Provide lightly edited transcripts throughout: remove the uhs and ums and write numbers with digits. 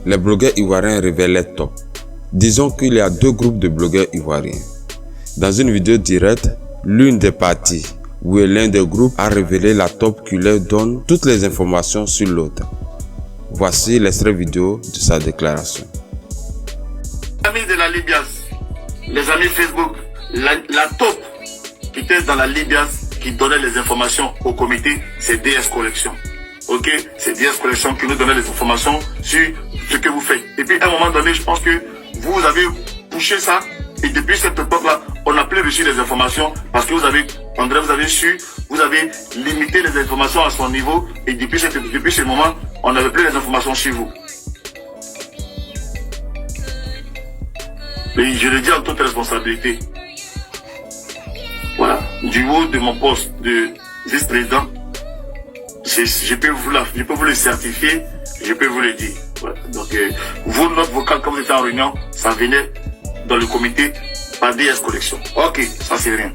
les blogueurs ivoiriens révélaient top. Disons qu'il y a deux groupes de blogueurs ivoiriens. Dans une vidéo directe, l'une des parties, où l'un des groupes a révélé la top qui leur donne toutes les informations sur l'autre. Voici l'extrait vidéo de sa déclaration. Amis de la Libias, les amis Facebook, la top qui était dans la Libias, qui donnait les informations au comité, c'est DS Collection. Ok, c'est DS Collection qui nous donnait les informations sur ce que vous faites. Et puis à un moment donné, je pense que vous avez poussé ça. Et depuis cette époque-là, on n'a plus reçu les informations parce que vous avez, André, vous avez su, vous avez limité les informations à son niveau. Et depuis ce moment, on n'avait plus les informations sur vous. Et je le dis en toute responsabilité. Voilà, du haut de mon poste de vice-président, je peux vous le certifier, je peux vous le dire. Voilà. Donc, vous, notre vocal, quand vous étiez en réunion, ça venait dans le comité par DS Collection. Ok, ça c'est rien.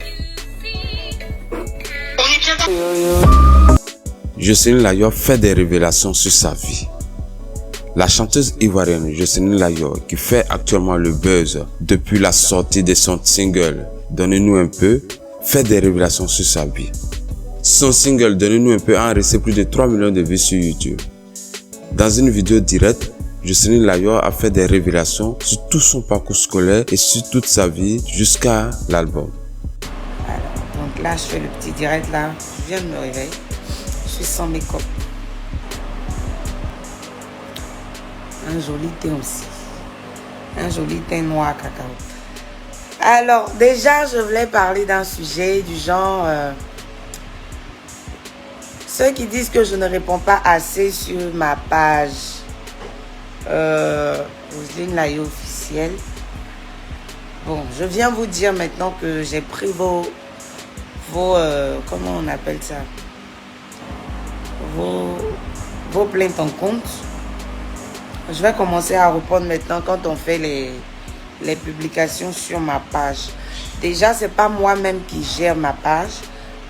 Jocelyne Layor fait des révélations sur sa vie. La chanteuse ivoirienne Jocelyne Layor, qui fait actuellement le buzz depuis la sortie de son single Donnez-nous un peu, fait des révélations sur sa vie. Son single Donnez-nous un peu a enregistré plus de 3 millions de vues sur YouTube. Dans une vidéo directe, Jocelyne Layor a fait des révélations sur tout son parcours scolaire et sur toute sa vie jusqu'à l'album. Alors, donc là, je fais le petit direct là. Je viens de me réveiller. Je suis sans make-up. Un joli teint aussi. Un joli teint noir cacao. Alors, déjà, je voulais parler d'un sujet du genre... ceux qui disent que je ne réponds pas assez sur ma page Jocelyne Layor officielle. Bon, je viens vous dire maintenant que j'ai pris vos comment on appelle ça, vos plaintes en compte. Je vais commencer à répondre maintenant quand on fait les publications sur ma page. Déjà, c'est pas moi-même qui gère ma page,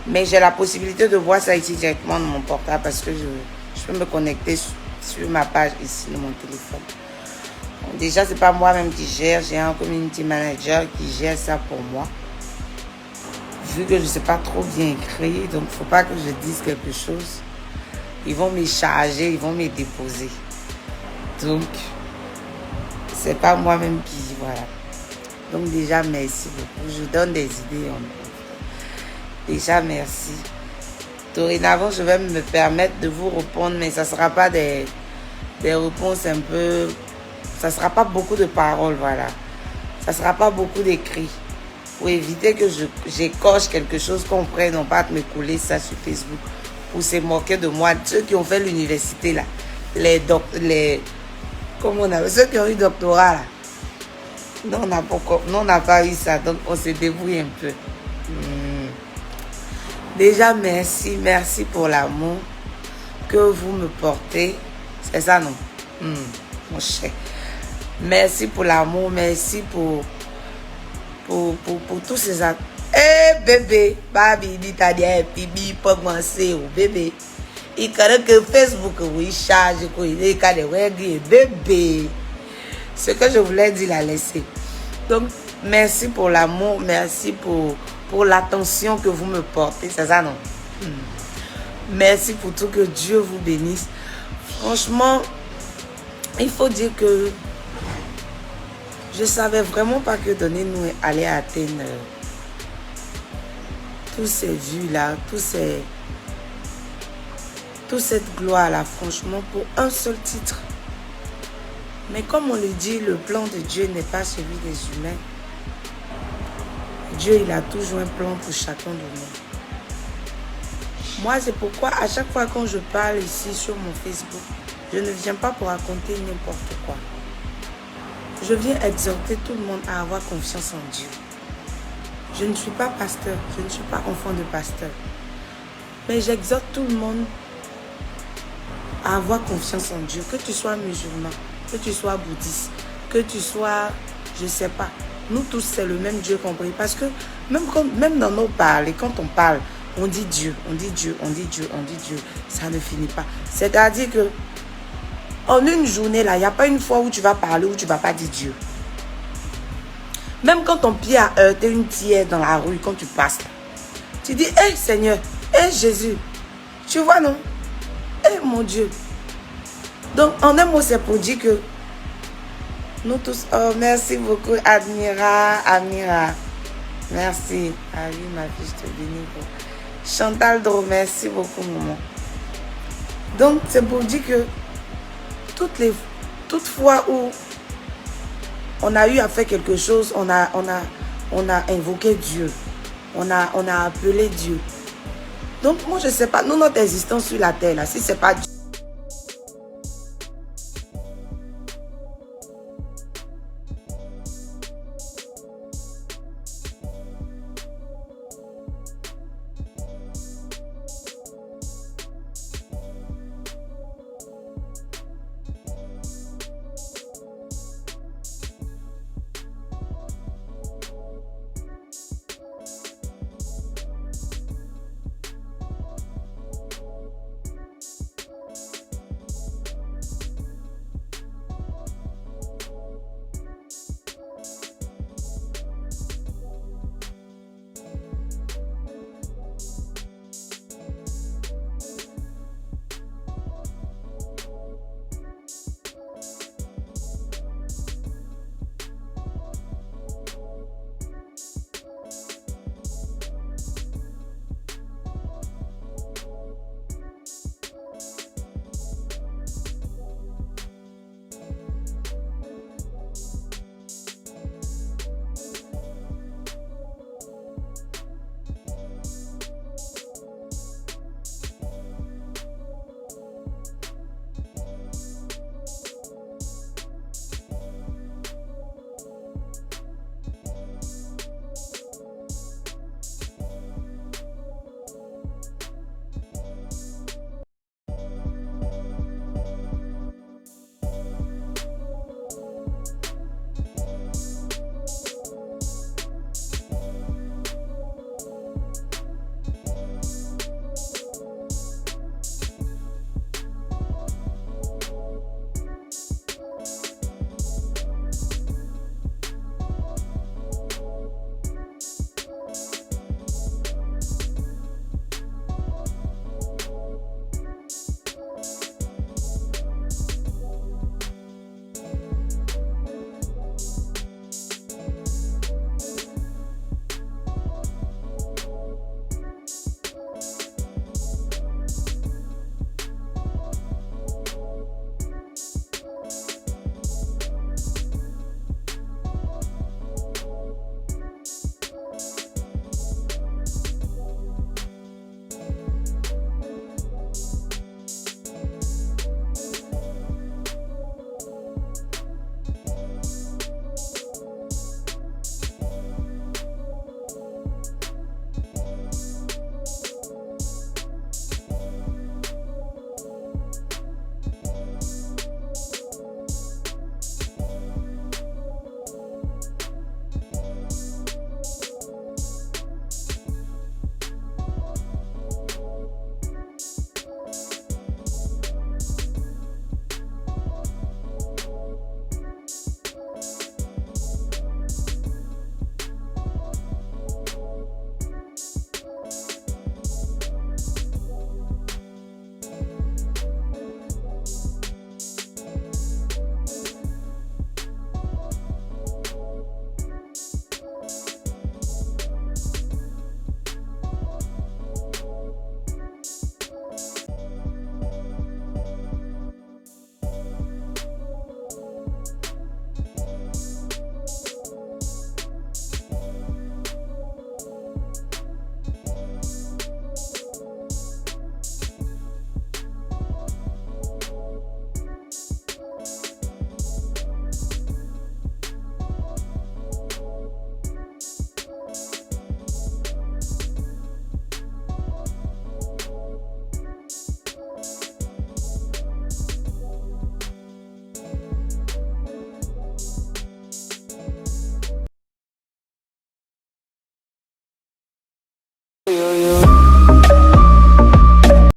mais j'ai la possibilité de voir ça ici directement dans mon portable parce que je peux me connecter sur ma page ici de mon téléphone. Donc déjà, c'est pas moi-même qui gère, j'ai un community manager qui gère ça pour moi. Vu que je ne sais pas trop bien écrire, donc faut pas que je dise quelque chose. Ils vont me charger, ils vont me déposer. Donc, c'est pas moi-même qui... Voilà. Donc déjà, merci beaucoup. Je donne des idées. Déjà, merci. Dorénavant, je vais me permettre de vous répondre, mais ça ne sera pas des réponses un peu... Ça ne sera pas beaucoup de paroles, voilà. Ça ne sera pas beaucoup d'écrits. Pour éviter que j'écorche quelque chose qu'on prenne, non pas de me couler ça sur Facebook. Pour se moquer de moi. Ceux qui ont fait l'université, là. Comment on appelle, ceux qui ont eu doctorat, là. Non, on n'a pas eu ça. Donc, on se débrouille un peu. Déjà, merci. Merci pour l'amour que vous me portez. C'est ça, non? Mon cher. Merci pour l'amour. Merci pour tous ces actes. Eh, bébé. Babi, dit à dire, bibi, pas commencer, bébé. Il connaît que Facebook, oui, charge, il connaît, bébé. Ce que je voulais dire, la laisser. Donc, merci pour l'amour. Merci pour l'attention que vous me portez. C'est ça, non? Merci pour tout, que Dieu vous bénisse. Franchement, il faut dire que je savais vraiment pas que Donnez-nous allait atteindre tous ces vues-là, toute cette gloire-là, franchement, pour un seul titre. Mais comme on le dit, le plan de Dieu n'est pas celui des humains. Dieu, il a toujours un plan pour chacun de nous. Moi, c'est pourquoi à chaque fois quand je parle ici sur mon Facebook, je ne viens pas pour raconter n'importe quoi. Je viens exhorter tout le monde à avoir confiance en Dieu. Je ne suis pas pasteur, je ne suis pas enfant de pasteur. Mais j'exhorte tout le monde à avoir confiance en Dieu. Que tu sois musulman, que tu sois bouddhiste, que tu sois, je ne sais pas. Nous tous, c'est le même Dieu compris. Parce que même dans nos parler, quand on parle, on dit Dieu, on dit Dieu, on dit Dieu, on dit Dieu. Ça ne finit pas. C'est-à-dire que En une journée, là, il n'y a pas une fois où tu vas parler, où tu ne vas pas dire Dieu. Même quand ton pied a heurté une tière dans la rue, quand tu passes, tu dis, hé Seigneur, hé Jésus. Tu vois, non? Hé mon Dieu. Donc, en un mot, c'est pour dire que nous tous, oh, merci beaucoup, Amira. Merci. Ah oui, ma fille, je te bénis. Chantal Dro, merci beaucoup, maman. Donc, c'est pour dire que toute fois où on a eu à faire quelque chose, on a invoqué Dieu. On a appelé Dieu. Donc, moi, je ne sais pas, nous, notre existence sur la terre, là, si ce n'est pas Dieu,